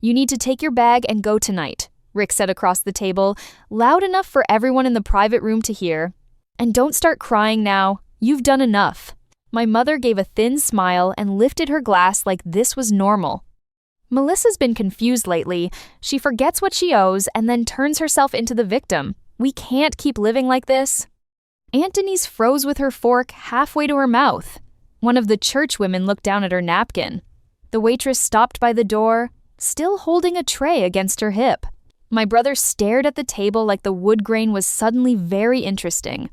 "You need to take your bag and go tonight," Rick said across the table, loud enough for everyone in the private room to hear. "And don't start crying now. You've done enough." My mother gave a thin smile and lifted her glass like this was normal. Melissa's been confused lately. She forgets what she owes and then turns herself into the victim. We can't keep living like this. Aunt Denise froze with her fork halfway to her mouth. One of the church women looked down at her napkin. The waitress stopped by the door, still holding a tray against her hip. My brother stared at the table like the wood grain was suddenly very interesting.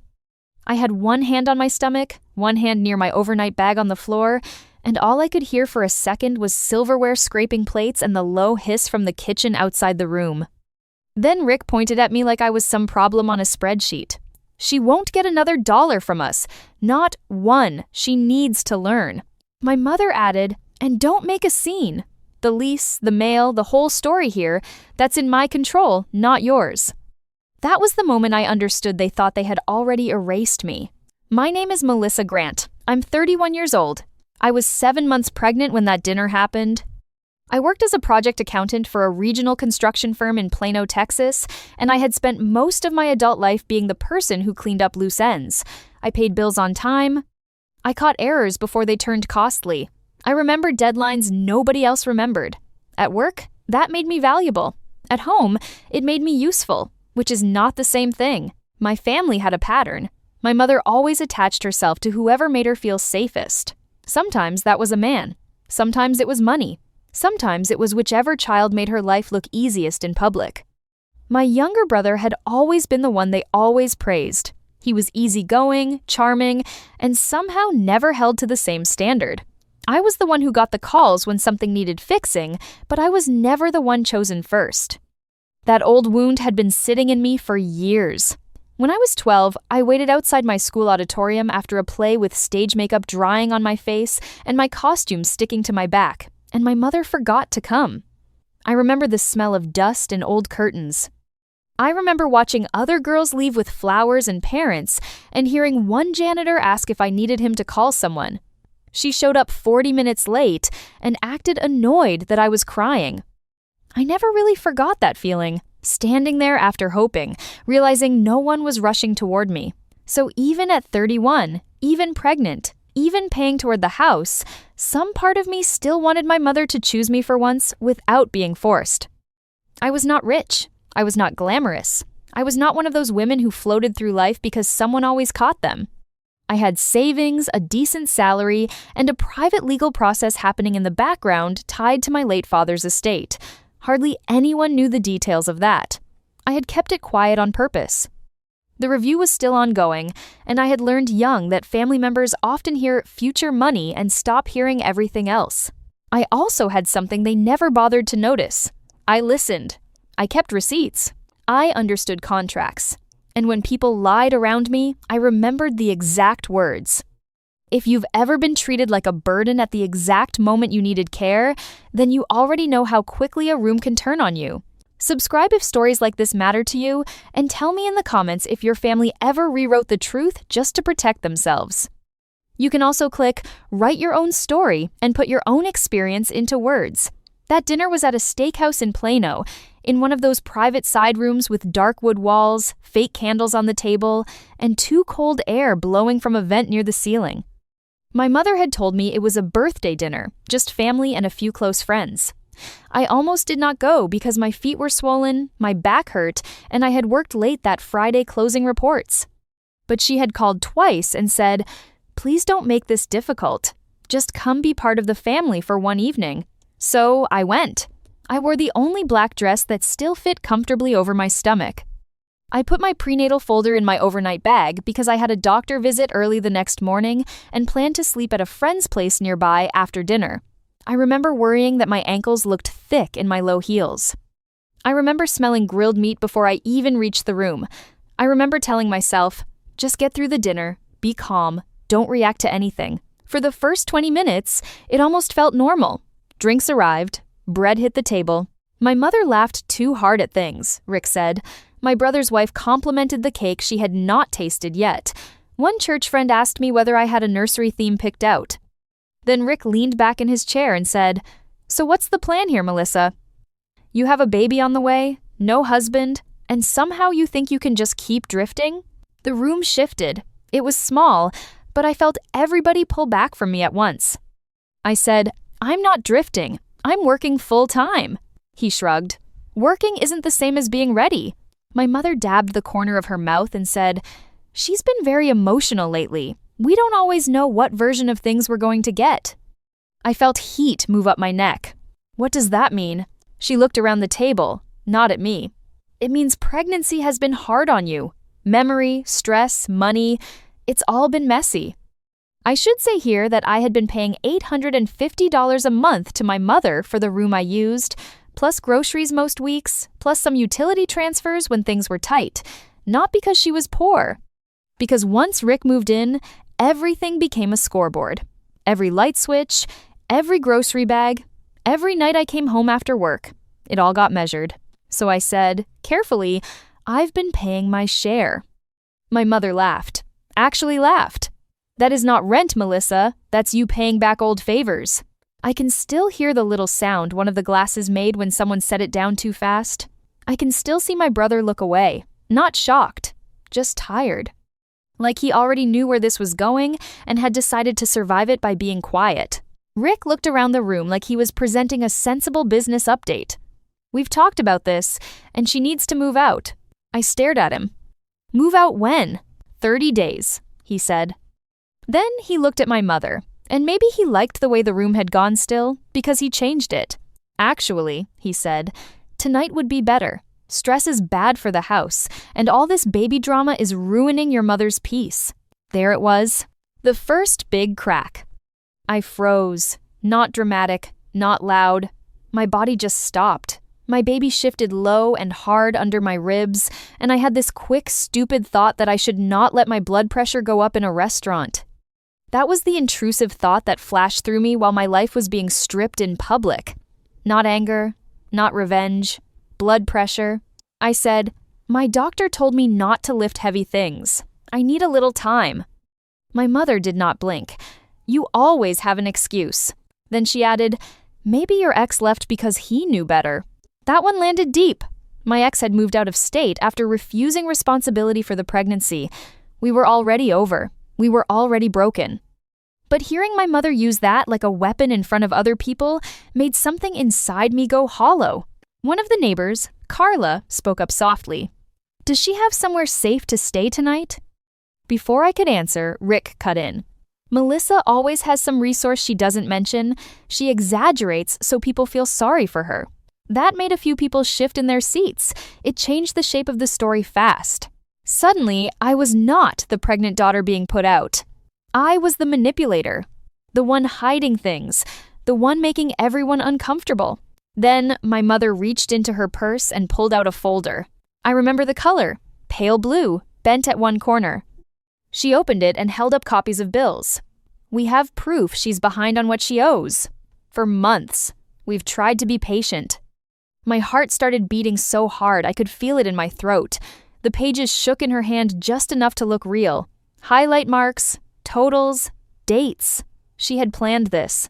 I had one hand on my stomach, one hand near my overnight bag on the floor, and all I could hear for a second was silverware scraping plates and the low hiss from the kitchen outside the room. Then Rick pointed at me like I was some problem on a spreadsheet. "She won't get another dollar from us. Not one. She needs to learn." My mother added, "And don't make a scene. The lease, the mail, the whole story here, that's in my control, not yours." That was the moment I understood they thought they had already erased me. My name is Melissa Grant. I'm 31 years old. I was 7 months pregnant when that dinner happened. I worked as a project accountant for a regional construction firm in Plano, Texas, and I had spent most of my adult life being the person who cleaned up loose ends. I paid bills on time. I caught errors before they turned costly. I remembered deadlines nobody else remembered. At work, that made me valuable. At home, it made me useful, which is not the same thing. My family had a pattern. My mother always attached herself to whoever made her feel safest. Sometimes that was a man. Sometimes it was money. Sometimes it was whichever child made her life look easiest in public. My younger brother had always been the one they always praised. He was easygoing, charming, and somehow never held to the same standard. I was the one who got the calls when something needed fixing, but I was never the one chosen first. That old wound had been sitting in me for years. When I was 12, I waited outside my school auditorium after a play with stage makeup drying on my face and my costume sticking to my back, and my mother forgot to come. I remember the smell of dust and old curtains. I remember watching other girls leave with flowers and parents and hearing one janitor ask if I needed him to call someone. She showed up 40 minutes late and acted annoyed that I was crying. I never really forgot that feeling, standing there after hoping, realizing no one was rushing toward me. So even at 31, even pregnant, even paying toward the house, some part of me still wanted my mother to choose me for once without being forced. I was not rich. I was not glamorous. I was not one of those women who floated through life because someone always caught them. I had savings, a decent salary, and a private legal process happening in the background tied to my late father's estate. Hardly anyone knew the details of that. I had kept it quiet on purpose. The review was still ongoing, and I had learned young that family members often hear future money and stop hearing everything else. I also had something they never bothered to notice. I listened. I kept receipts. I understood contracts. And when people lied around me, I remembered the exact words. If you've ever been treated like a burden at the exact moment you needed care, then you already know how quickly a room can turn on you. Subscribe if stories like this matter to you, and tell me in the comments if your family ever rewrote the truth just to protect themselves. You can also click Write Your Own Story and put your own experience into words. That dinner was at a steakhouse in Plano, in one of those private side rooms with dark wood walls, fake candles on the table, and too cold air blowing from a vent near the ceiling. My mother had told me it was a birthday dinner, just family and a few close friends. I almost did not go because my feet were swollen, my back hurt, and I had worked late that Friday closing reports. But she had called twice and said, "Please don't make this difficult. Just come be part of the family for one evening." So I went. I wore the only black dress that still fit comfortably over my stomach. I put my prenatal folder in my overnight bag because I had a doctor visit early the next morning and planned to sleep at a friend's place nearby after dinner. I remember worrying that my ankles looked thick in my low heels. I remember smelling grilled meat before I even reached the room. I remember telling myself, just get through the dinner, be calm, don't react to anything. For the first 20 minutes, it almost felt normal. Drinks arrived. Bread hit the table. My mother laughed too hard at things, Rick said. My brother's wife complimented the cake she had not tasted yet. One church friend asked me whether I had a nursery theme picked out. Then Rick leaned back in his chair and said, "So what's the plan here, Melissa?" You have a baby on the way, no husband, and somehow you think you can just keep drifting? The room shifted. It was small, but I felt everybody pull back from me at once. I said, "I'm not drifting. I'm working full-time." He shrugged. "Working isn't the same as being ready." My mother dabbed the corner of her mouth and said, "She's been very emotional lately. We don't always know what version of things we're going to get." I felt heat move up my neck. What does that mean? She looked around the table, not at me. It means pregnancy has been hard on you. Memory, stress, money, it's all been messy. I should say here that I had been paying $850 a month to my mother for the room I used, plus groceries most weeks, plus some utility transfers when things were tight, not because she was poor. Because once Rick moved in, everything became a scoreboard. Every light switch, every grocery bag, every night I came home after work, it all got measured. So I said, carefully, "I've been paying my share." My mother laughed. Actually laughed. "That is not rent, Melissa. That's you paying back old favors." I can still hear the little sound one of the glasses made when someone set it down too fast. I can still see my brother look away, not shocked, just tired. Like he already knew where this was going and had decided to survive it by being quiet. Rick looked around the room like he was presenting a sensible business update. "We've talked about this, and she needs to move out." I stared at him. "Move out when?" 30 days, he said. Then he looked at my mother, and maybe he liked the way the room had gone still, because he changed it. "Actually," he said, "tonight would be better. Stress is bad for the house, and all this baby drama is ruining your mother's peace." There it was, the first big crack. I froze, not dramatic, not loud. My body just stopped. My baby shifted low and hard under my ribs, and I had this quick, stupid thought that I should not let my blood pressure go up in a restaurant. That was the intrusive thought that flashed through me while my life was being stripped in public. Not anger, not revenge, blood pressure. I said, "My doctor told me not to lift heavy things. I need a little time." My mother did not blink. "You always have an excuse." Then she added, "Maybe your ex left because he knew better." That one landed deep. My ex had moved out of state after refusing responsibility for the pregnancy. We were already over. We were already broken. But hearing my mother use that like a weapon in front of other people made something inside me go hollow. One of the neighbors, Carla, spoke up softly. "Does she have somewhere safe to stay tonight?" Before I could answer, Rick cut in. "Melissa always has some resource she doesn't mention. She exaggerates so people feel sorry for her." That made a few people shift in their seats. It changed the shape of the story fast. Suddenly, I was not the pregnant daughter being put out. I was the manipulator, the one hiding things, the one making everyone uncomfortable. Then my mother reached into her purse and pulled out a folder. I remember the color, pale blue, bent at one corner. She opened it and held up copies of bills. "We have proof she's behind on what she owes. For months. We've tried to be patient." My heart started beating so hard I could feel it in my throat. The pages shook in her hand just enough to look real. Highlight marks, totals, dates. She had planned this.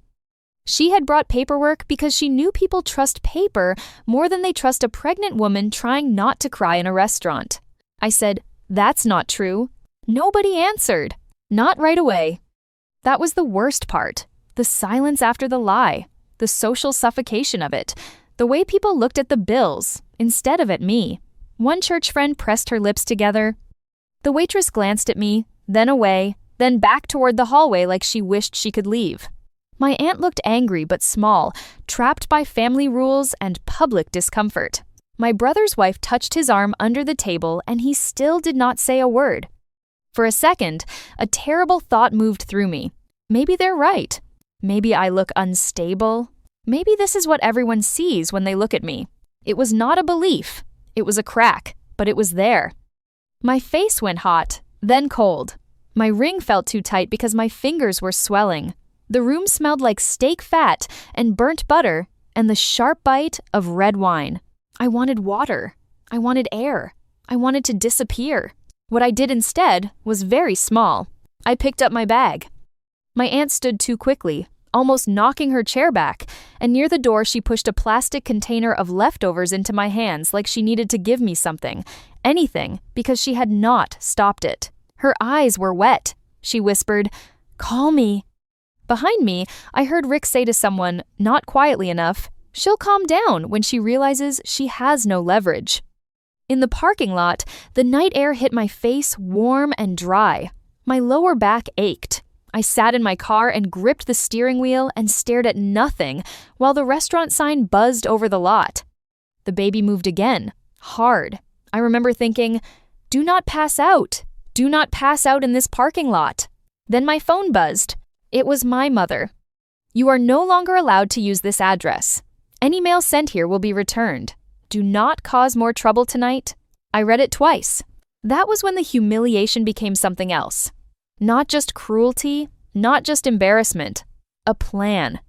She had brought paperwork because she knew people trust paper more than they trust a pregnant woman trying not to cry in a restaurant. I said, "That's not true." Nobody answered. Not right away. That was the worst part. The silence after the lie. The social suffocation of it. The way people looked at the bills instead of at me. One church friend pressed her lips together. The waitress glanced at me, then away, then back toward the hallway like she wished she could leave. My aunt looked angry but small, trapped by family rules and public discomfort. My brother's wife touched his arm under the table and he still did not say a word. For a second, a terrible thought moved through me. Maybe they're right. Maybe I look unstable. Maybe this is what everyone sees when they look at me. It was not a belief. It was a crack, but it was there. My face went hot, then cold. My ring felt too tight because my fingers were swelling. The room smelled like steak fat and burnt butter and the sharp bite of red wine. I wanted water. I wanted air. I wanted to disappear. What I did instead was very small. I picked up my bag. My aunt stood too quickly. almost knocking her chair back, and near the door she pushed a plastic container of leftovers into my hands like she needed to give me something, anything, because she had not stopped it. Her eyes were wet. She whispered, "Call me." Behind me, I heard Rick say to someone, not quietly enough, "She'll calm down when she realizes she has no leverage." In the parking lot, the night air hit my face warm and dry. My lower back ached. I sat in my car and gripped the steering wheel and stared at nothing while the restaurant sign buzzed over the lot. The baby moved again, hard. I remember thinking, "Do not pass out. Do not pass out in this parking lot." Then my phone buzzed. It was my mother. "You are no longer allowed to use this address. Any mail sent here will be returned. Do not cause more trouble tonight." I read it twice. That was when the humiliation became something else. Not just cruelty, not just embarrassment. A plan.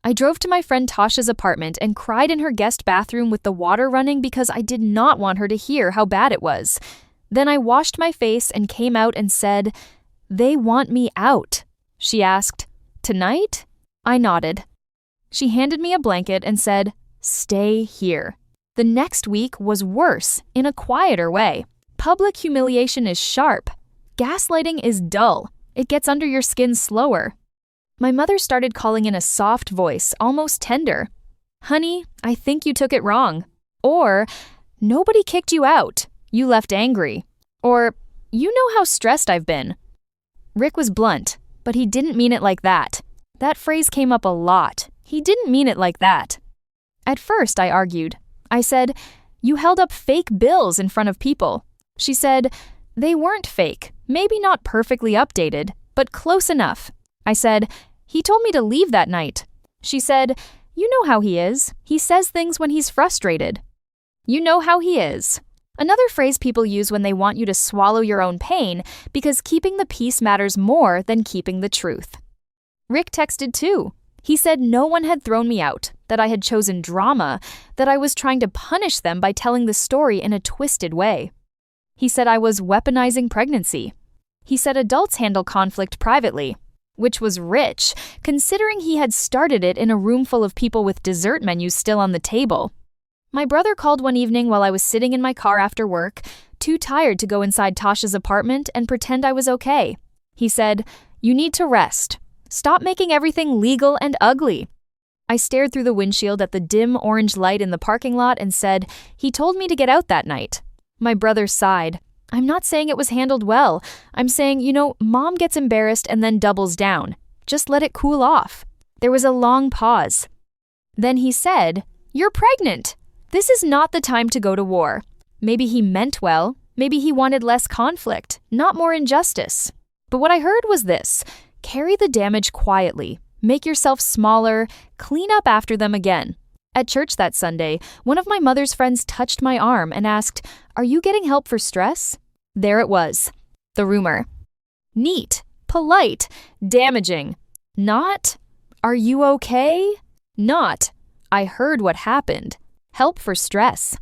I drove to my friend Tasha's apartment and cried in her guest bathroom with the water running because I did not want her to hear how bad it was. Then I washed my face and came out and said, "They want me out." She asked, "Tonight?" I nodded. She handed me a blanket and said, "Stay here." The next week was worse, in a quieter way. Public humiliation is sharp. Gaslighting is dull. It gets under your skin slower. My mother started calling in a soft voice, almost tender. "Honey, I think you took it wrong." Or, "Nobody kicked you out. You left angry." Or, "You know how stressed I've been." Rick was blunt, but he didn't mean it like that. That phrase came up a lot. He didn't mean it like that. At first, I argued. I said, "You held up fake bills in front of people." She said, "They weren't fake, maybe not perfectly updated, but close enough." I said, "He told me to leave that night." She said, "You know how he is. He says things when he's frustrated." You know how he is. Another phrase people use when they want you to swallow your own pain because keeping the peace matters more than keeping the truth. Rick texted too. He said no one had thrown me out, that I had chosen drama, that I was trying to punish them by telling the story in a twisted way. He said I was weaponizing pregnancy. He said adults handle conflict privately, which was rich, considering he had started it in a room full of people with dessert menus still on the table. My brother called one evening while I was sitting in my car after work, too tired to go inside Tasha's apartment and pretend I was okay. He said, "You need to rest. Stop making everything legal and ugly." I stared through the windshield at the dim orange light in the parking lot and said, "He told me to get out that night." My brother sighed. "I'm not saying it was handled well. I'm saying, Mom gets embarrassed and then doubles down. Just let it cool off." There was a long pause. Then he said, "You're pregnant. This is not the time to go to war." Maybe he meant well. Maybe he wanted less conflict, not more injustice. But what I heard was this: carry the damage quietly. Make yourself smaller. Clean up after them again. At church that Sunday, one of my mother's friends touched my arm and asked, "Are you getting help for stress?" There it was. The rumor. Neat, polite, damaging. Not, "Are you okay?" Not, "I heard what happened." Help for stress.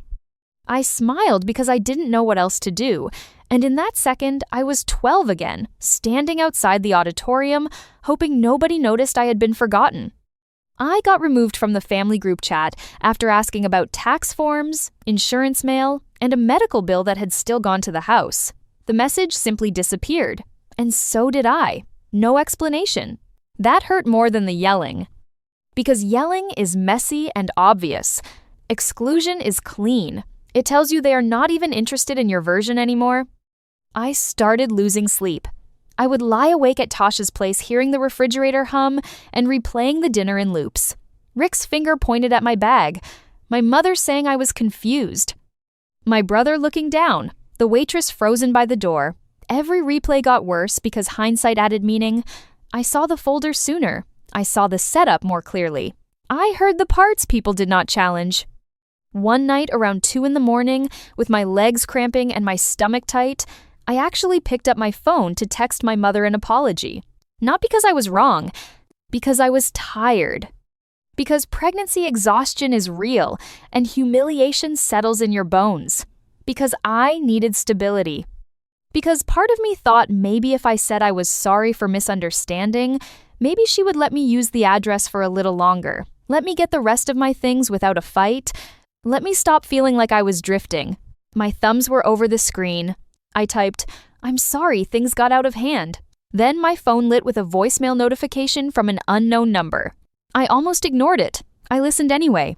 I smiled because I didn't know what else to do, and in that second, I was 12 again, standing outside the auditorium, hoping nobody noticed I had been forgotten. I got removed from the family group chat after asking about tax forms, insurance mail, and a medical bill that had still gone to the house. The message simply disappeared, and so did I. No explanation. That hurt more than the yelling. Because yelling is messy and obvious. Exclusion is clean. It tells you they are not even interested in your version anymore. I started losing sleep. I would lie awake at Tasha's place hearing the refrigerator hum and replaying the dinner in loops. Rick's finger pointed at my bag. My mother saying I was confused. My brother looking down. The waitress frozen by the door. Every replay got worse because hindsight added meaning. I saw the folder sooner. I saw the setup more clearly. I heard the parts people did not challenge. One night around 2 a.m, with my legs cramping and my stomach tight, I actually picked up my phone to text my mother an apology. Not because I was wrong, because I was tired. Because pregnancy exhaustion is real and humiliation settles in your bones. Because I needed stability. Because part of me thought maybe if I said I was sorry for misunderstanding, Maybe she would let me use the address for a little longer. Let me get the rest of my things without a fight. Let me stop feeling like I was drifting. My thumbs were over the screen. I typed, "I'm sorry, things got out of hand." Then my phone lit with a voicemail notification from an unknown number. I almost ignored it. I listened anyway.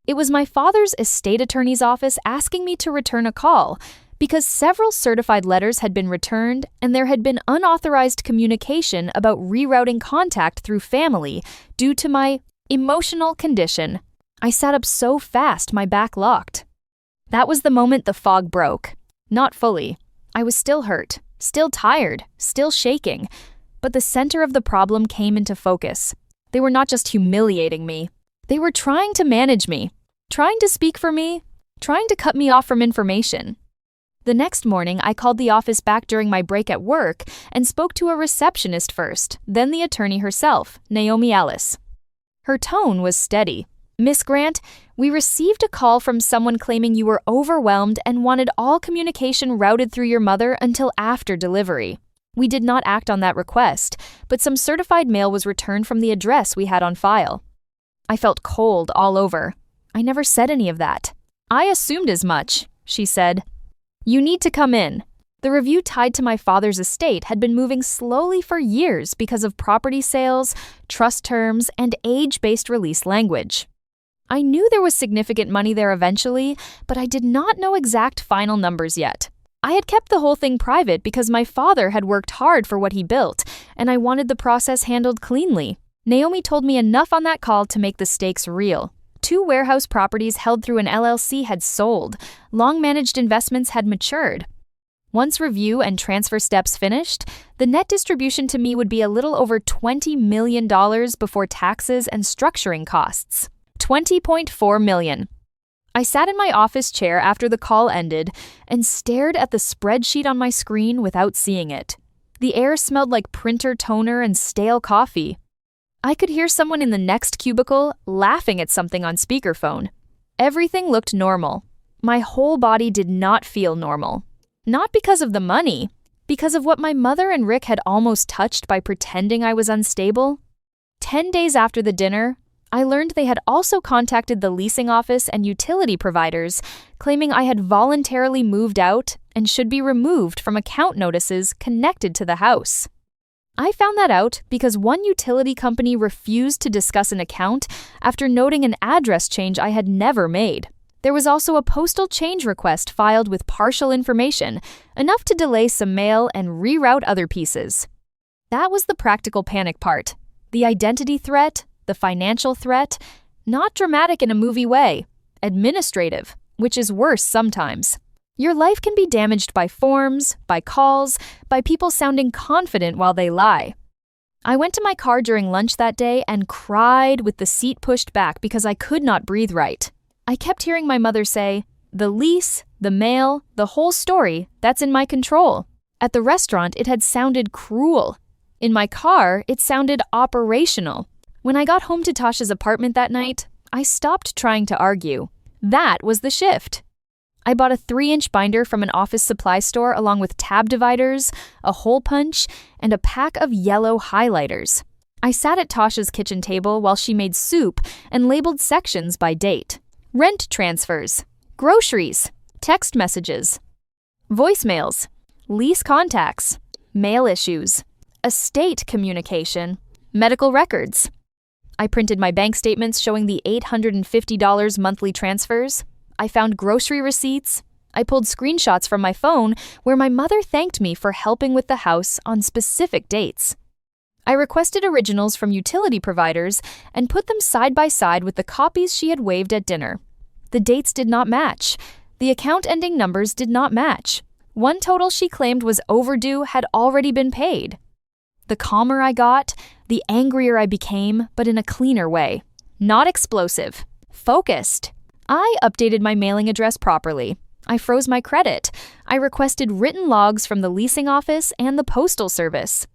It was my father's estate attorney's office asking me to return a call because several certified letters had been returned and there had been unauthorized communication about rerouting contact through family due to my emotional condition. I sat up so fast my back locked. That was the moment the fog broke. Not fully. I was still hurt, still tired, still shaking. But the center of the problem came into focus. They were not just humiliating me. They were trying to manage me, trying to speak for me, trying to cut me off from information. The next morning, I called the office back during my break at work and spoke to a receptionist first, then the attorney herself, Naomi Alice. Her tone was steady. "Miss Grant, we received a call from someone claiming you were overwhelmed and wanted all communication routed through your mother until after delivery. We did not act on that request, but some certified mail was returned from the address we had on file." I felt cold all over. I never said any of that. "I assumed as much," she said. "You need to come in." The review tied to my father's estate had been moving slowly for years because of property sales, trust terms, and age-based release language. I knew there was significant money there eventually, but I did not know exact final numbers yet. I had kept the whole thing private because my father had worked hard for what he built, and I wanted the process handled cleanly. Naomi told me enough on that call to make the stakes real. 2 warehouse properties held through an LLC had sold. Long-managed investments had matured. Once review and transfer steps finished, the net distribution to me would be a little over $20 million before taxes and structuring costs. $20.4 million. I sat in my office chair after the call ended and stared at the spreadsheet on my screen without seeing it. The air smelled like printer toner and stale coffee. I could hear someone in the next cubicle laughing at something on speakerphone. Everything looked normal. My whole body did not feel normal. Not because of the money, because of what my mother and Rick had almost touched by pretending I was unstable. 10 days after the dinner, I learned they had also contacted the leasing office and utility providers, claiming I had voluntarily moved out and should be removed from account notices connected to the house. I found that out because one utility company refused to discuss an account after noting an address change I had never made. There was also a postal change request filed with partial information, enough to delay some mail and reroute other pieces. That was the practical panic part. The identity threat, the financial threat, not dramatic in a movie way, administrative, which is worse sometimes. Your life can be damaged by forms, by calls, by people sounding confident while they lie. I went to my car during lunch that day and cried with the seat pushed back because I could not breathe right. I kept hearing my mother say, "The lease, the mail, the whole story, that's in my control." At the restaurant, it had sounded cruel. In my car, it sounded operational. When I got home to Tasha's apartment that night, I stopped trying to argue. That was the shift. I bought a 3-inch binder from an office supply store along with tab dividers, a hole punch, and a pack of yellow highlighters. I sat at Tasha's kitchen table while she made soup and labeled sections by date. Rent transfers, groceries, text messages, voicemails, lease contacts, mail issues, estate communication, medical records. I printed my bank statements showing the $850 monthly transfers. I found grocery receipts. I pulled screenshots from my phone where my mother thanked me for helping with the house on specific dates. I requested originals from utility providers and put them side by side with the copies she had waived at dinner. The dates did not match. The account ending numbers did not match. One total she claimed was overdue had already been paid. The calmer I got, the angrier I became, but in a cleaner way. Not explosive. Focused. I updated my mailing address properly. I froze my credit. I requested written logs from the leasing office and the postal service.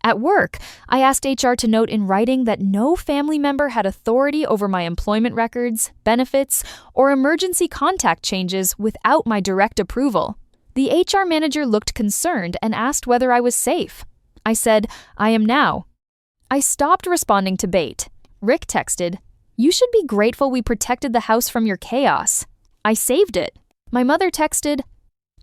At work, I asked HR to note in writing that no family member had authority over my employment records, benefits, or emergency contact changes without my direct approval. The HR manager looked concerned and asked whether I was safe. I said, "I am now." I stopped responding to bait. Rick texted, "You should be grateful we protected the house from your chaos." I saved it. My mother texted,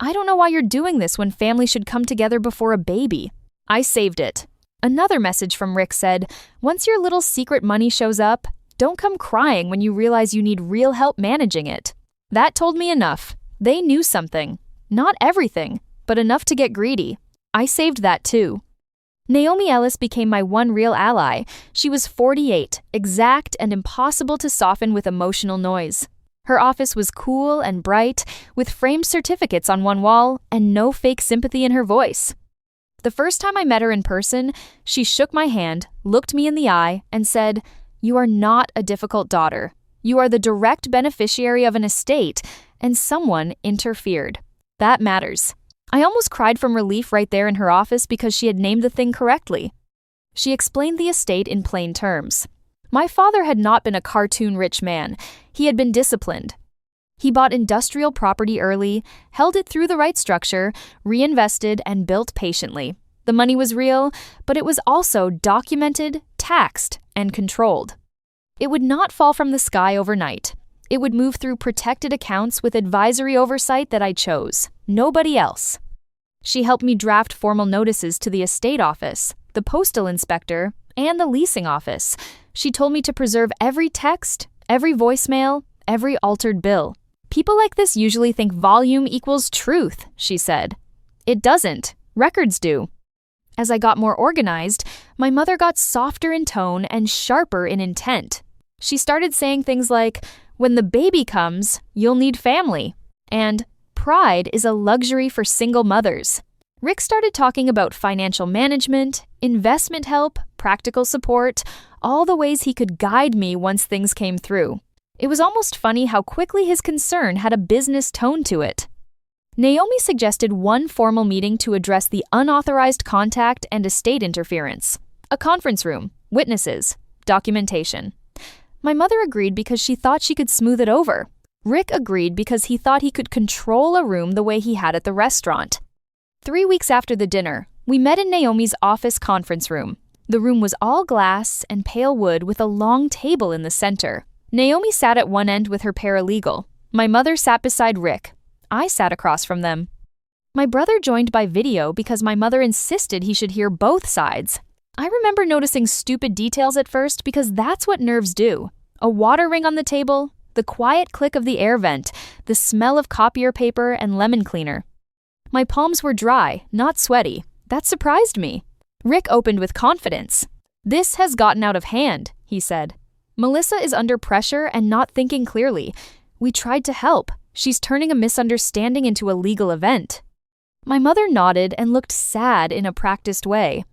"I don't know why you're doing this when family should come together before a baby." I saved it. Another message from Rick said, "Once your little secret money shows up, don't come crying when you realize you need real help managing it." That told me enough. They knew something. Not everything, but enough to get greedy. I saved that too. Naomi Ellis became my one real ally. She was 48, exact and impossible to soften with emotional noise. Her office was cool and bright, with framed certificates on one wall and no fake sympathy in her voice. The first time I met her in person, she shook my hand, looked me in the eye, and said, "You are not a difficult daughter. You are the direct beneficiary of an estate, and someone interfered. That matters." I almost cried from relief right there in her office because she had named the thing correctly. She explained the estate in plain terms. My father had not been a cartoon-rich man. He had been disciplined. He bought industrial property early, held it through the right structure, reinvested, and built patiently. The money was real, but it was also documented, taxed, and controlled. It would not fall from the sky overnight. It would move through protected accounts with advisory oversight that I chose. Nobody else. She helped me draft formal notices to the estate office, the postal inspector, and the leasing office. She told me to preserve every text, every voicemail, every altered bill. "People like this usually think volume equals truth," she said. "It doesn't. Records do." As I got more organized, my mother got softer in tone and sharper in intent. She started saying things like, "When the baby comes, you'll need family," and "Pride is a luxury for single mothers." Rick started talking about financial management, investment help, practical support, all the ways he could guide me once things came through. It was almost funny how quickly his concern had a business tone to it. Naomi suggested one formal meeting to address the unauthorized contact and estate interference. A conference room, witnesses, documentation. My mother agreed because she thought she could smooth it over. Rick agreed because he thought he could control a room the way he had at the restaurant. 3 weeks after the dinner, we met in Naomi's office conference room. The room was all glass and pale wood with a long table in the center. Naomi sat at one end with her paralegal. My mother sat beside Rick. I sat across from them. My brother joined by video because my mother insisted he should hear both sides. I remember noticing stupid details at first because that's what nerves do. A water ring on the table, the quiet click of the air vent, the smell of copier paper and lemon cleaner. My palms were dry, not sweaty. That surprised me. Rick opened with confidence. "This has gotten out of hand," he said. "Melissa is under pressure and not thinking clearly. We tried to help. She's turning a misunderstanding into a legal event." My mother nodded and looked sad in a practiced way.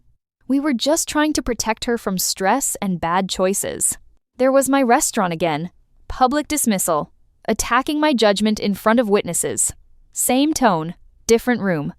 We were just trying to protect her from stress and bad choices. There was my restaurant again. Public dismissal. Attacking my judgment in front of witnesses. Same tone, different room.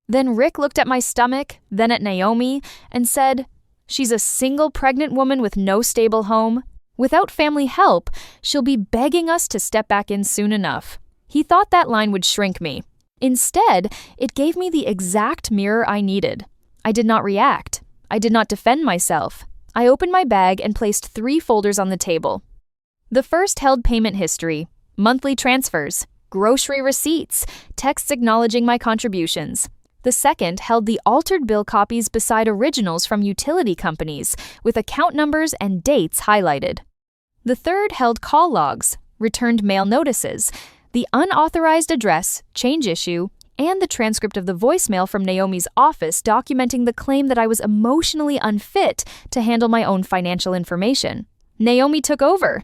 Then Rick looked at my stomach, then at Naomi, and said, "She's a single pregnant woman with no stable home. Without family help, she'll be begging us to step back in soon enough." He thought that line would shrink me. Instead, it gave me the exact mirror I needed. I did not react. I did not defend myself. I opened my bag and placed 3 folders on the table. The first held payment history, monthly transfers, grocery receipts, texts acknowledging my contributions. The second held the altered bill copies beside originals from utility companies, with account numbers and dates highlighted. The third held call logs, returned mail notices, the unauthorized address, change issue, and the transcript of the voicemail from Naomi's office documenting the claim that I was emotionally unfit to handle my own financial information. Naomi took over.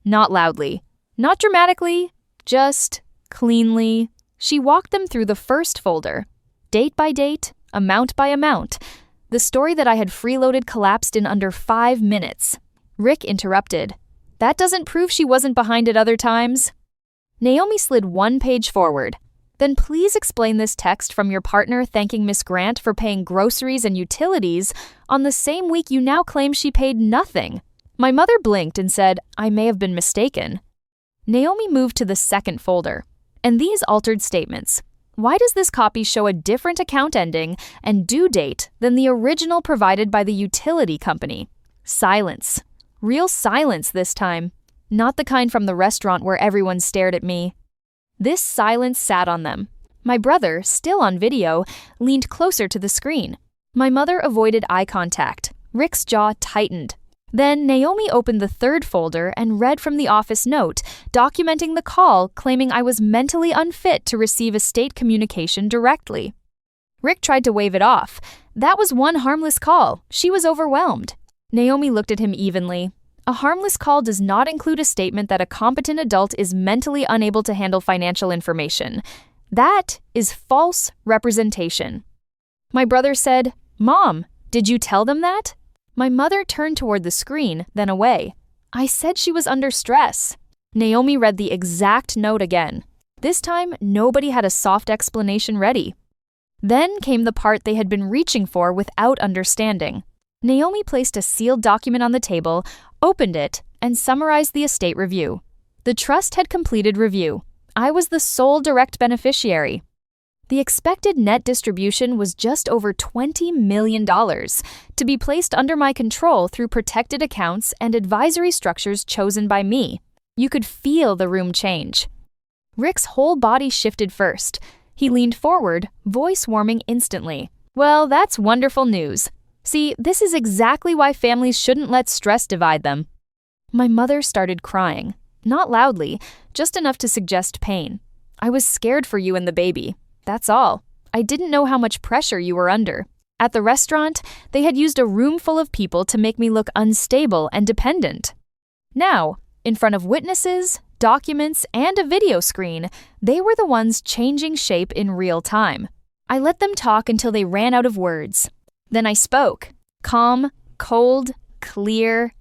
Not loudly, not dramatically, just cleanly. She walked them through the first folder. Date by date, amount by amount. The story that I had freeloaded collapsed in under 5 minutes. Rick interrupted. "That doesn't prove she wasn't behind at other times." Naomi slid 1 page forward. "Then please explain this text from your partner thanking Miss Grant for paying groceries and utilities on the same week you now claim she paid nothing." My mother blinked and said, "I may have been mistaken." Naomi moved to the second folder. And these altered statements. Why does this copy show a different account ending and due date than the original provided by the utility company? Silence. Real silence this time. Not the kind from the restaurant where everyone stared at me. This silence sat on them. My brother, still on video, leaned closer to the screen. My mother avoided eye contact. Rick's jaw tightened. Then Naomi opened the third folder and read from the office note, documenting the call, claiming I was mentally unfit to receive estate communication directly. Rick tried to wave it off. That was one harmless call. She was overwhelmed. Naomi looked at him evenly. A harmless call does not include a statement that a competent adult is mentally unable to handle financial information. That is false representation. My brother said, "Mom, did you tell them that?" My mother turned toward the screen, then away. I said she was under stress. Naomi read the exact note again. This time, nobody had a soft explanation ready. Then came the part they had been reaching for without understanding. Naomi placed a sealed document on the table, opened it, and summarized the estate review. The trust had completed review. I was the sole direct beneficiary. The expected net distribution was just over $20 million, to be placed under my control through protected accounts and advisory structures chosen by me. You could feel the room change. Rick's whole body shifted first. He leaned forward, voice warming instantly. "Well, that's wonderful news. See, this is exactly why families shouldn't let stress divide them." My mother started crying. Not loudly, just enough to suggest pain. "I was scared for you and the baby. That's all. I didn't know how much pressure you were under. At the restaurant, they had used a room full of people to make me look unstable and dependent. Now, in front of witnesses, documents, and a video screen, they were the ones changing shape in real time. I let them talk until they ran out of words. Then I spoke. Calm, cold, clear.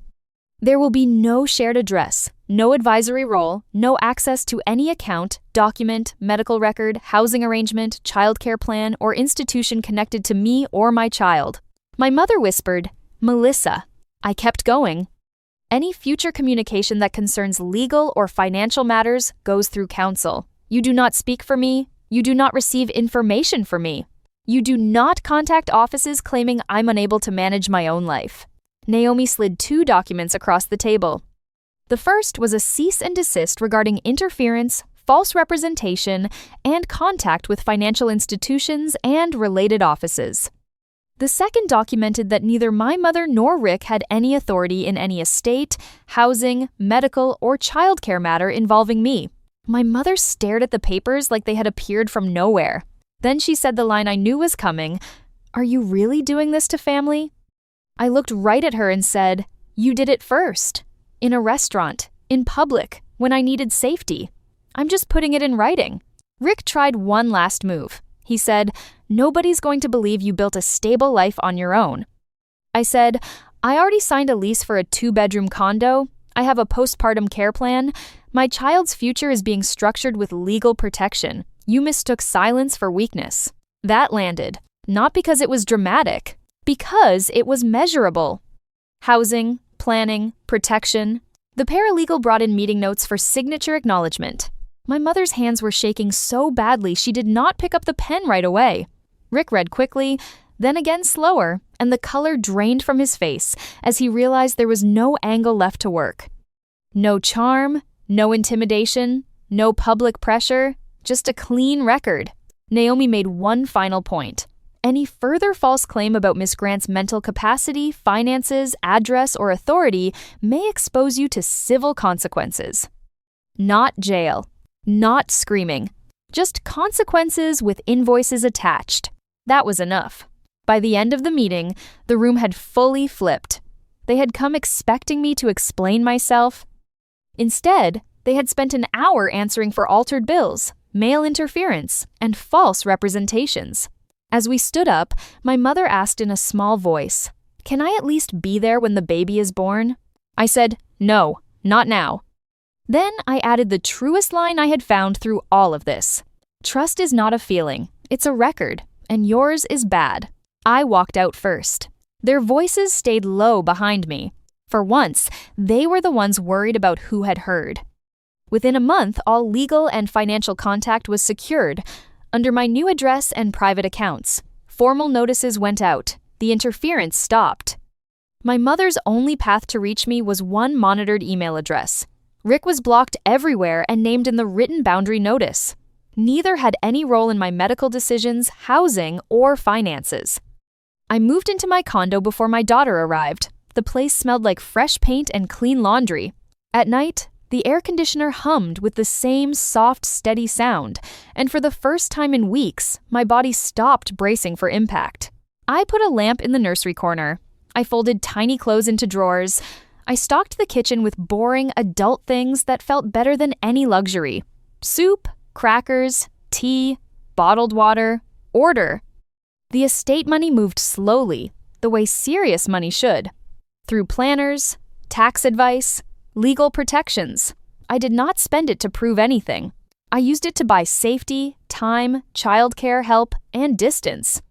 There will be no shared address, no advisory role, no access to any account, document, medical record, housing arrangement, childcare plan, or institution connected to me or my child. My mother whispered, "Melissa." I kept going. Any future communication that concerns legal or financial matters goes through counsel. You do not speak for me. You do not receive information for me. You do not contact offices claiming I'm unable to manage my own life. Naomi slid 2 documents across the table. The first was a cease and desist regarding interference, false representation, and contact with financial institutions and related offices. The second documented that neither my mother nor Rick had any authority in any estate, housing, medical, or childcare matter involving me. My mother stared at the papers like they had appeared from nowhere. Then she said the line I knew was coming, "Are you really doing this to family?" I looked right at her and said, "You did it first. In a restaurant, in public, when I needed safety. I'm just putting it in writing." Rick tried one last move. He said, "Nobody's going to believe you built a stable life on your own." I said, "I already signed a lease for a 2-bedroom condo. I have a postpartum care plan. My child's future is being structured with legal protection. You mistook silence for weakness." That landed, not because it was dramatic, because it was measurable. Housing, planning, protection. The paralegal brought in meeting notes for signature acknowledgement. My mother's hands were shaking so badly she did not pick up the pen right away. Rick read quickly, then again slower, and the color drained from his face as he realized there was no angle left to work. No charm, no intimidation, no public pressure, just a clean record. Naomi made one final point. Any further false claim about Miss Grant's mental capacity, finances, address, or authority may expose you to civil consequences. Not jail. Not screaming. Just consequences with invoices attached. That was enough. By the end of the meeting, the room had fully flipped. They had come expecting me to explain myself. Instead, they had spent an hour answering for altered bills, mail interference, and false representations. As we stood up, my mother asked in a small voice, "Can I at least be there when the baby is born?" I said, "No, not now." Then I added the truest line I had found through all of this. Trust is not a feeling, it's a record, and yours is bad. I walked out first. Their voices stayed low behind me. For once, they were the ones worried about who had heard. Within a month, all legal and financial contact was secured. under my new address and private accounts. Formal notices went out. The interference stopped. My mother's only path to reach me was one monitored email address. Rick was blocked everywhere and named in the written boundary notice. Neither had any role in my medical decisions, housing, or finances. I moved into my condo before my daughter arrived. The place smelled like fresh paint and clean laundry. At night, the air conditioner hummed with the same soft, steady sound, and for the first time in weeks, my body stopped bracing for impact. I put a lamp in the nursery corner. I folded tiny clothes into drawers. I stocked the kitchen with boring, adult things that felt better than any luxury. Soup, crackers, tea, bottled water, order. The estate money moved slowly, the way serious money should. Through planners, tax advice, legal protections. I did not spend it to prove anything. I used it to buy safety, time, childcare help, and distance.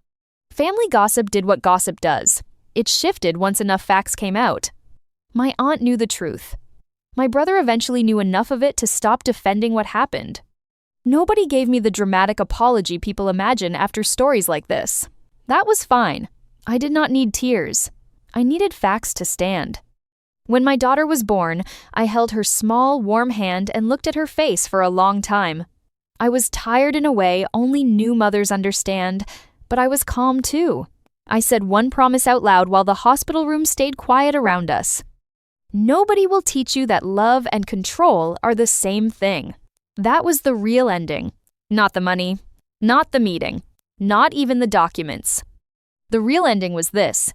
Family gossip did what gossip does. It shifted once enough facts came out. My aunt knew the truth. My brother eventually knew enough of it to stop defending what happened. Nobody gave me the dramatic apology people imagine after stories like this. That was fine. I did not need tears. I needed facts to stand. When my daughter was born, I held her small, warm hand and looked at her face for a long time. I was tired in a way only new mothers understand, but I was calm too. I said one promise out loud while the hospital room stayed quiet around us. Nobody will teach you that love and control are the same thing. That was the real ending. Not the money, not the meeting, not even the documents. The real ending was this.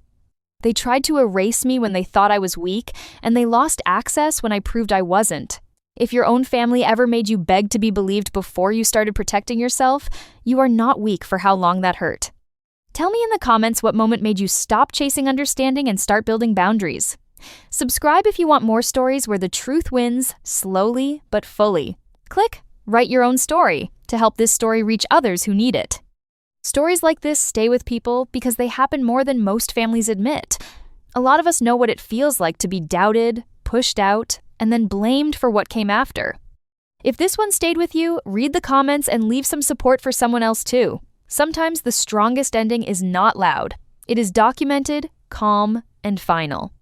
They tried to erase me when they thought I was weak, and they lost access when I proved I wasn't. If your own family ever made you beg to be believed before you started protecting yourself, you are not weak for how long that hurt. Tell me in the comments what moment made you stop chasing understanding and start building boundaries. Subscribe if you want more stories where the truth wins, slowly but fully. Click Write Your Own Story to help this story reach others who need it. Stories like this stay with people because they happen more than most families admit. A lot of us know what it feels like to be doubted, pushed out, and then blamed for what came after. If this one stayed with you, read the comments and leave some support for someone else too. Sometimes the strongest ending is not loud. It is documented, calm, and final.